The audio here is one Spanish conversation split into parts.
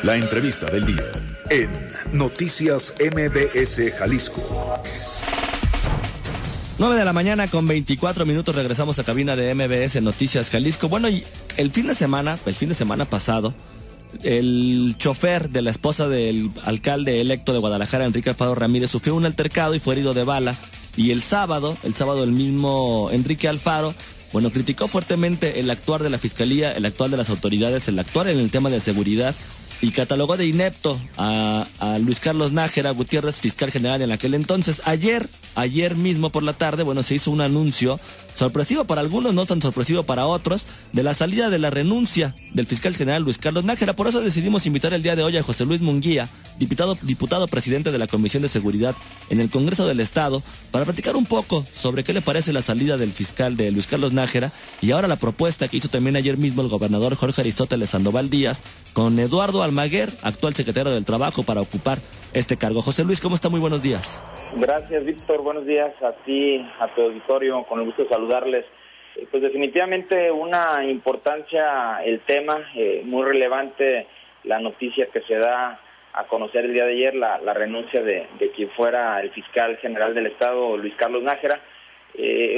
La entrevista del día en Noticias MBS Jalisco. 9 de la mañana con 24 minutos, regresamos a cabina de MBS Noticias Jalisco. Bueno, y el fin de semana pasado, el chofer de la esposa del alcalde electo de Guadalajara, Enrique Alfaro Ramírez, sufrió un altercado y fue herido de bala. Y el sábado el mismo Enrique Alfaro, criticó fuertemente el actuar de la Fiscalía, el actuar de las autoridades, el actuar en el tema de seguridad, y catalogó de inepto a Luis Carlos Nájera Gutiérrez, fiscal general en aquel entonces. Ayer mismo por la tarde, se hizo un anuncio sorpresivo para algunos, no tan sorpresivo para otros, de la salida de la renuncia del fiscal general Luis Carlos Nájera. Por eso decidimos invitar el día de hoy a José Luis Munguía, diputado presidente de la Comisión de Seguridad en el Congreso del Estado, para platicar un poco sobre qué le parece la salida del fiscal de Luis Carlos Nájera y ahora la propuesta que hizo también ayer mismo el gobernador Jorge Aristóteles Sandoval Díaz con Eduardo Almaguer, actual secretario del Trabajo, para ocupar este cargo. José Luis, ¿cómo está? Muy buenos días. Gracias, Víctor. Buenos días a ti, a tu auditorio. Con el gusto de saludarles. Pues definitivamente una importancia el tema, muy relevante la noticia que se da a conocer el día de ayer, la renuncia de quien fuera el fiscal general del Estado, Luis Carlos Nájera.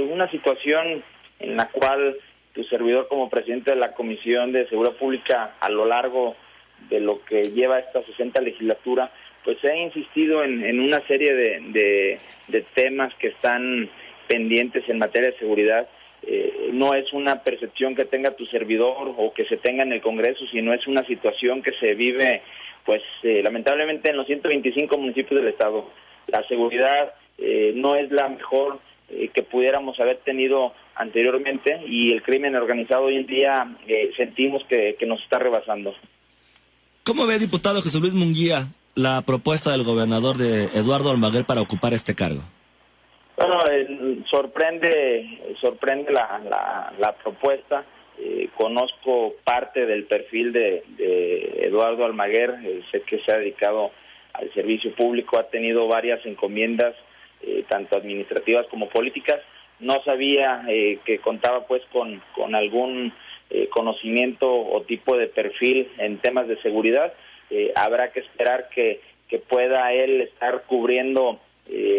Una situación en la cual tu servidor como presidente de la Comisión de Seguridad Pública, a lo largo de lo que lleva esta 60 legislatura, pues he insistido en una serie de temas que están pendientes en materia de seguridad. No es una percepción que tenga tu servidor o que se tenga en el Congreso, sino es una situación que se vive, lamentablemente en los 125 municipios del Estado. La seguridad no es la mejor que pudiéramos haber tenido anteriormente, y el crimen organizado hoy en día sentimos que nos está rebasando. ¿Cómo ve, diputado José Luis Munguía, la propuesta del gobernador de Eduardo Almaguer para ocupar este cargo? Bueno, sorprende la propuesta. Conozco parte del perfil de Eduardo Almaguer. Sé que se ha dedicado al servicio público, ha tenido varias encomiendas, tanto administrativas como políticas. No sabía que contaba con algún conocimiento o tipo de perfil en temas de seguridad. Habrá que esperar que pueda él estar cubriendo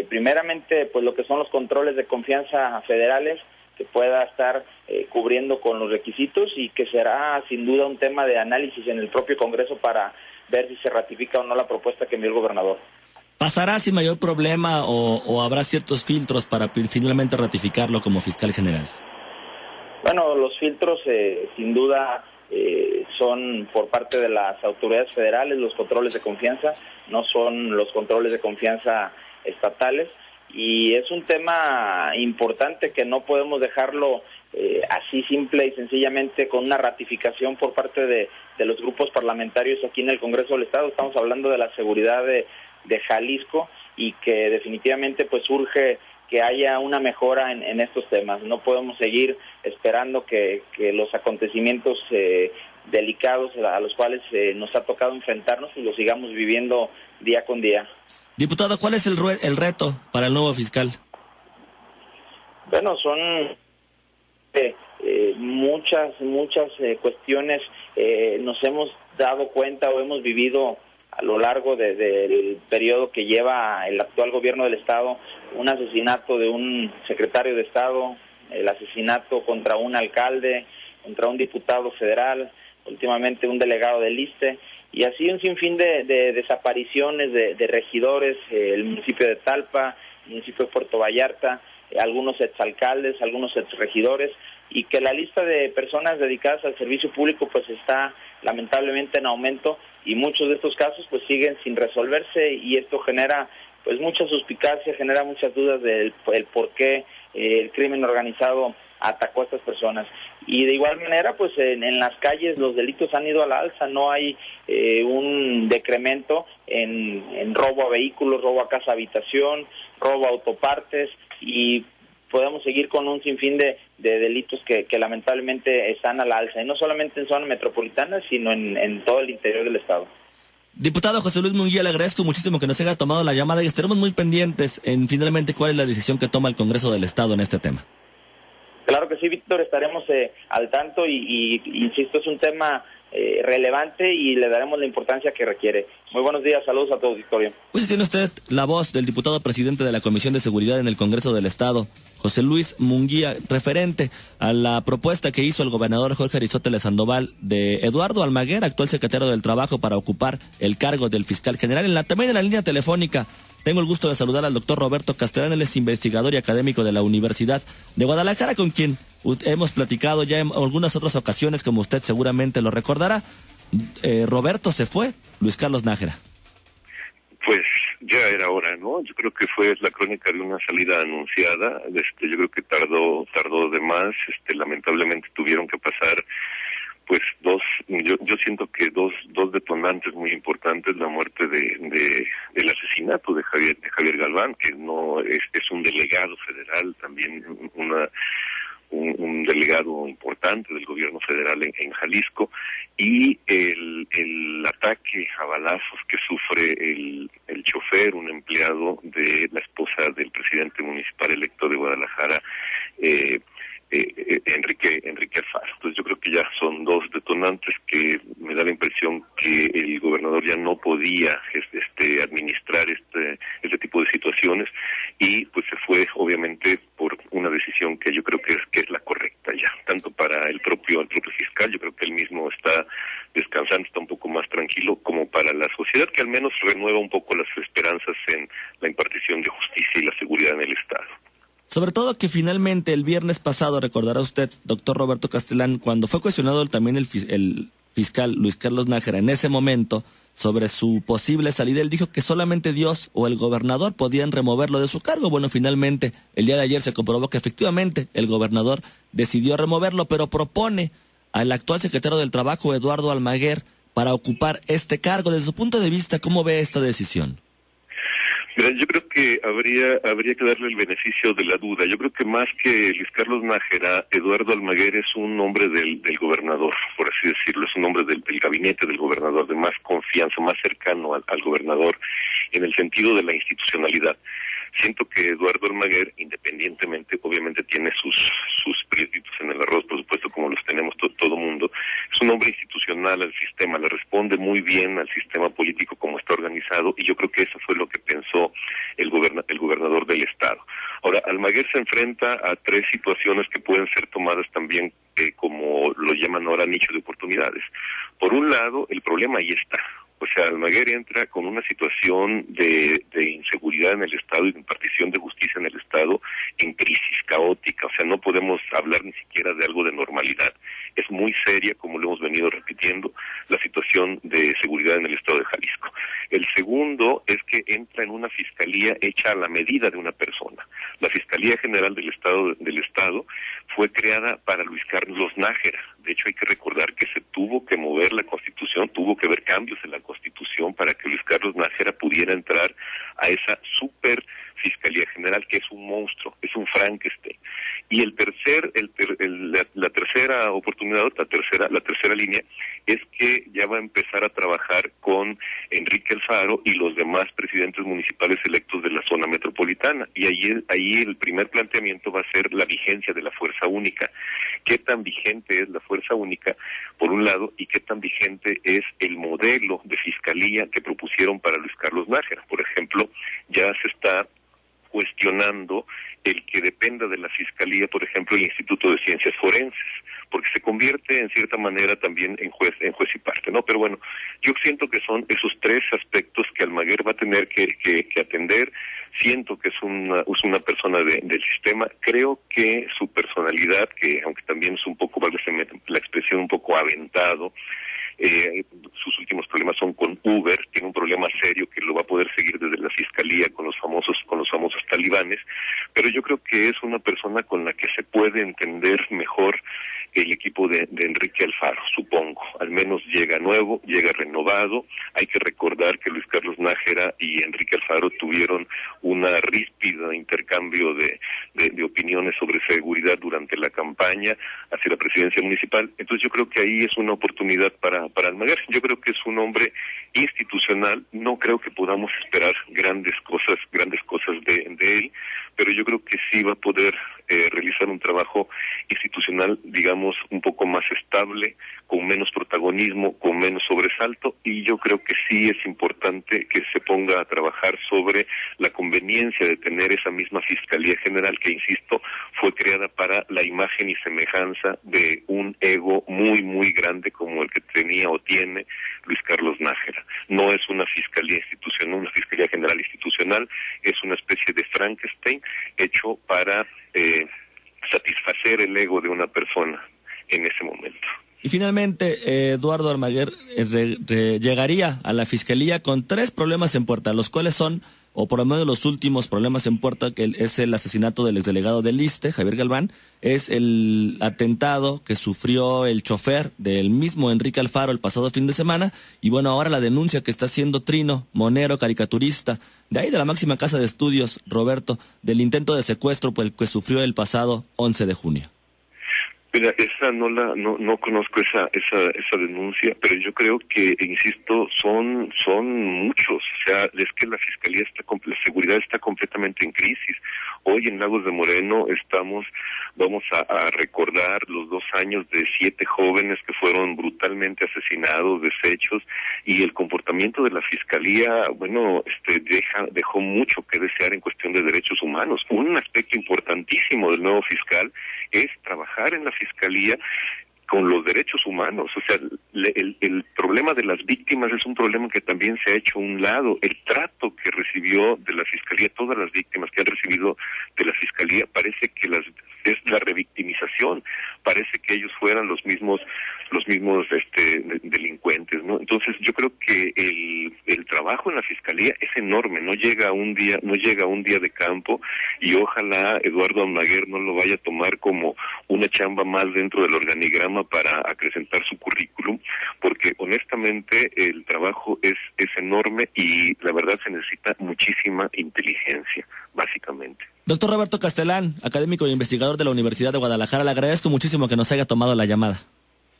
primeramente lo que son los controles de confianza federales, que pueda estar cubriendo con los requisitos, y que será sin duda un tema de análisis en el propio Congreso para ver si se ratifica o no la propuesta que envió el gobernador. ¿Pasará sin mayor problema o habrá ciertos filtros para finalmente ratificarlo como fiscal general? Bueno, los filtros sin duda son por parte de las autoridades federales, los controles de confianza, no son los controles de confianza estatales, y es un tema importante que no podemos dejarlo así simple y sencillamente con una ratificación por parte de los grupos parlamentarios aquí en el Congreso del Estado. Estamos hablando de la seguridad de Jalisco, y que definitivamente urge que haya una mejora en estos temas. No podemos seguir esperando que los acontecimientos delicados a los cuales nos ha tocado enfrentarnos y los sigamos viviendo día con día. Diputado, ¿cuál es el reto para el nuevo fiscal? Bueno, son muchas cuestiones. Nos hemos dado cuenta o hemos vivido a lo largo del periodo que lleva el actual gobierno del Estado, un asesinato de un secretario de Estado, el asesinato contra un alcalde, contra un diputado federal, últimamente un delegado del ISSSTE, y así un sinfín de desapariciones de regidores, el municipio de Talpa, el municipio de Puerto Vallarta, algunos exalcaldes, algunos exregidores, y que la lista de personas dedicadas al servicio público está lamentablemente en aumento, y muchos de estos casos siguen sin resolverse, y esto genera mucha suspicacia, genera muchas dudas del por qué el crimen organizado atacó a estas personas. Y de igual manera, en las calles los delitos han ido a la alza. No hay un decremento en robo a vehículos, robo a casa habitación, robo a autopartes, y podemos seguir con un sinfín de delitos que lamentablemente están a la alza, y no solamente en zona metropolitana, sino en todo el interior del Estado. Diputado José Luis Munguía, le agradezco muchísimo que nos haya tomado la llamada, y estaremos muy pendientes en finalmente cuál es la decisión que toma el Congreso del Estado en este tema. Claro que sí, Víctor, estaremos al tanto, y insisto, es un tema relevante y le daremos la importancia que requiere. Muy buenos días, saludos a todos, Victoria. Pues tiene usted la voz del diputado presidente de la Comisión de Seguridad en el Congreso del Estado, José Luis Munguía, referente a la propuesta que hizo el gobernador Jorge Aristóteles Sandoval de Eduardo Almaguer, actual secretario del Trabajo, para ocupar el cargo del fiscal general. También en la línea telefónica tengo el gusto de saludar al doctor Roberto Castellán, él es investigador y académico de la Universidad de Guadalajara, con quien hemos platicado ya en algunas otras ocasiones, como usted seguramente lo recordará. Roberto, se fue Luis Carlos Nájera. Pues ya era hora, ¿no? Yo creo que fue la crónica de una salida anunciada. Yo creo que tardó de más. Lamentablemente tuvieron que pasar pues yo siento que dos detonantes muy importantes: la muerte del asesinato de Javier Galván, que no es un delegado federal, también un delegado importante del gobierno federal en Jalisco, y el ataque a balazos que sufre el chofer, un empleado de la esposa del presidente municipal electo de Guadalajara, Enrique Alfaro. Entonces yo creo que ya son dos detonantes que me da la impresión que el gobernador ya no podía administrar este tipo de situaciones, y pues se fue obviamente por una decisión que yo creo que es la correcta ya, tanto para el propio fiscal. Yo creo que él mismo está descansando, está un poco más tranquilo, como para la sociedad, que al menos renueva un poco las esperanzas en la impartición de justicia y la seguridad en el Estado. Sobre todo que finalmente el viernes pasado, recordará usted, doctor Roberto Castellán, cuando fue cuestionado también el fiscal Luis Carlos Nájera en ese momento sobre su posible salida, él dijo que solamente Dios o el gobernador podían removerlo de su cargo. Bueno, finalmente el día de ayer se comprobó que efectivamente el gobernador decidió removerlo, pero propone al actual secretario del Trabajo, Eduardo Almaguer, para ocupar este cargo. Desde su punto de vista, ¿cómo ve esta decisión? Mira, yo creo que habría que darle el beneficio de la duda. Yo creo que más que Luis Carlos Nájera, Eduardo Almaguer es un hombre del gobernador, por así decirlo, es un hombre del gabinete del gobernador, de más confianza, más cercano al gobernador, en el sentido de la institucionalidad. Siento que Eduardo Almaguer, independientemente, obviamente tiene sus prietitos en el arroz, por supuesto, como los tenemos todo mundo, es un hombre institucional al sistema, le responde muy bien al sistema político como está organizado, y yo creo que eso fue lo que pensó el gobernador del Estado. Ahora, Almaguer se enfrenta a tres situaciones que pueden ser tomadas también como lo llaman ahora nicho de oportunidades. Por un lado, el problema ahí está. O sea, Almaguer entra con una situación de inseguridad en el Estado y de impartición de justicia en el Estado en crisis caótica. O sea, no podemos hablar ni siquiera de algo de normalidad. Es muy seria, como lo hemos venido repitiendo, la situación de seguridad en el Estado de Jalisco. El segundo es que entra en una fiscalía hecha a la medida de una persona. La Fiscalía General del Estado fue creada para Luis Carlos Nájera. De hecho, hay que recordar que se tuvo que mover la Constitución, tuvo que haber cambios en la Constitución para que Luis Carlos Nájera pudiera entrar a esa super Fiscalía General, que es un monstruo, es un Frankenstein. Y la tercera oportunidad, la tercera línea, es que ya va a empezar a trabajar con Enrique Alfaro y los demás presidentes municipales electos de la zona metropolitana. Y ahí el primer planteamiento va a ser la vigencia de la fuerza única. ¿Qué tan vigente es la fuerza única, por un lado, y qué tan vigente es el modelo de fiscalía que propusieron para Luis Carlos Nájera? Por ejemplo, ya se está cuestionando el que dependa de la Fiscalía, por ejemplo, el Instituto de Ciencias Forenses, porque se convierte en cierta manera también en juez y parte, ¿no? Pero bueno, yo siento que son esos tres aspectos que Almaguer va a tener que atender. Siento que es una persona del sistema. Creo que su personalidad, que aunque también es un poco, la expresión un poco aventado, sus últimos problemas son con Uber, tiene un problema serio que lo va a poder seguir desde la Fiscalía con los famosos talibanes, pero yo creo que es una persona con la que se puede entender mejor el equipo de Enrique Alfaro, supongo. Al menos llega nuevo, llega renovado. Hay que recordar que Luis Carlos Nájera y Enrique Alfaro tuvieron una ríspida intercambio de de opiniones sobre seguridad durante la campaña hacia la presidencia municipal. Entonces yo creo que ahí es una oportunidad para Almaguer. Yo creo que es un hombre institucional, no creo que podamos esperar grandes cosas de él, pero yo creo que sí va a poder realizar un trabajo institucional, digamos, un poco más estable, con menos protagonismo, con menos sobresalto, y yo creo que sí es importante que se ponga a trabajar sobre la conveniencia de tener esa misma Fiscalía General que, insisto, fue creada para la imagen y semejanza de un ego muy, muy grande como el que tenía o tiene Luis Carlos Nájera. No es una Fiscalía institucional, una Fiscalía General institucional, es una especie de Frankenstein hecho para satisfacer el ego de una persona en ese momento. Y finalmente, Eduardo Almaguer llegaría a la Fiscalía con 3 problemas en puerta, los cuales son, o por lo menos los últimos problemas en puerta, que es el asesinato del exdelegado del ISSSTE, Javier Galván, es el atentado que sufrió el chofer del mismo Enrique Alfaro el pasado fin de semana, y bueno, ahora la denuncia que está haciendo Trino Monero, caricaturista, de ahí de la máxima casa de estudios, Roberto, del intento de secuestro por el que sufrió el pasado 11 de junio. Mira, no conozco esa denuncia, pero yo creo que, insisto, son muchos. O sea, es que la Fiscalía la seguridad está completamente en crisis. Hoy en Lagos de Moreno vamos a recordar los 2 años de 7 jóvenes que fueron brutalmente asesinados, deshechos, y el comportamiento de la Fiscalía, bueno, dejó mucho que desear en cuestión de derechos humanos. Un aspecto importantísimo del nuevo fiscal es trabajar en la Fiscalía con los derechos humanos. O sea, el problema de las víctimas es un problema que también se ha hecho a un lado. El trato que recibió de la Fiscalía, todas las víctimas que han recibido de la Fiscalía, parece que es la revictimización, parece que ellos fueran los mismos delincuentes, ¿no? Entonces yo creo que el trabajo en la Fiscalía es enorme, no llega a un día de campo, y ojalá Eduardo Almaguer no lo vaya a tomar como una chamba más dentro del organigrama para acrecentar su currículum, porque honestamente el trabajo es enorme y la verdad se necesita muchísima inteligencia, básicamente. Doctor Roberto Castellán, académico e investigador de la Universidad de Guadalajara, le agradezco muchísimo que nos haya tomado la llamada.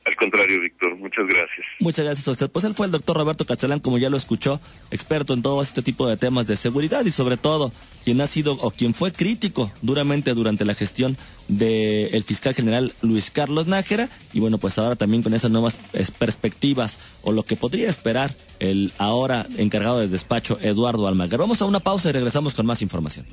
Al contrario, Víctor, muchas gracias. Muchas gracias a usted. Pues él fue el doctor Roberto Castellán, como ya lo escuchó, experto en todo este tipo de temas de seguridad, y sobre todo quien ha sido o quien fue crítico duramente durante la gestión del fiscal general Luis Carlos Nájera, y bueno, pues ahora también con esas nuevas perspectivas o lo que podría esperar el ahora encargado de despacho Eduardo Almaguer. Vamos a una pausa y regresamos con más información.